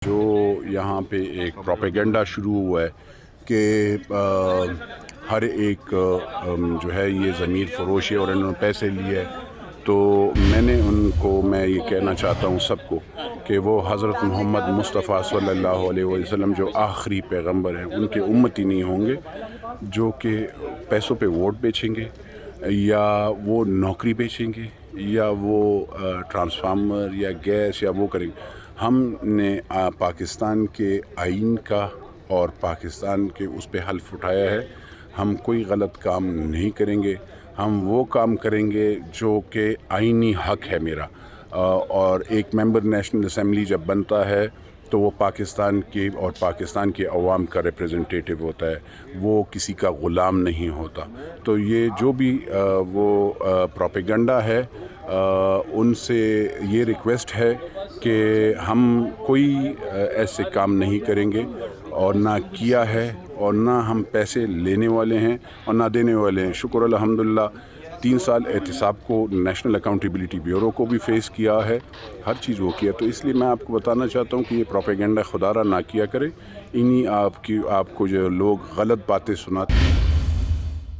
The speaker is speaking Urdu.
جو یہاں پہ ایک پروپیگنڈا شروع ہوا ہے کہ ہر ایک جو ہے یہ ضمیر فروش ہے اور انہوں نے پیسے لیے، تو میں یہ کہنا چاہتا ہوں سب کو کہ وہ حضرت محمد مصطفیٰ صلی اللہ علیہ وسلم جو آخری پیغمبر ہیں ان کے امتی نہیں ہوں گے جو کہ پیسوں پہ ووٹ بیچیں گے، یا وہ نوکری بیچیں گے، یا وہ ٹرانسفارمر یا گیس یا وہ کریں گے۔ ہم نے پاکستان کے آئین کا اور پاکستان کے اس پہ حلف اٹھایا ہے، ہم کوئی غلط کام نہیں کریں گے، ہم وہ کام کریں گے جو کہ آئینی حق ہے میرا، اور ایک ممبر نیشنل اسمبلی جب بنتا ہے تو وہ پاکستان کے اور پاکستان کے عوام کا ریپریزنٹیٹیو ہوتا ہے، وہ کسی کا غلام نہیں ہوتا۔ تو یہ جو بھی وہ پروپیگنڈا ہے، ان سے یہ ریکویسٹ ہے کہ ہم کوئی ایسے کام نہیں کریں گے، اور نہ کیا ہے، اور نہ ہم پیسے لینے والے ہیں اور نہ دینے والے ہیں۔ شکر الحمدللہ 3 سال احتساب کو نیشنل اکاؤنٹیبلٹی بیورو کو بھی فیس کیا ہے، ہر چیز وہ کیا، تو اس لیے میں آپ کو بتانا چاہتا ہوں کہ یہ پروپیگنڈا خدا را نہ کیا کرے۔ آپ کو جو لوگ غلط باتیں سناتے ہیں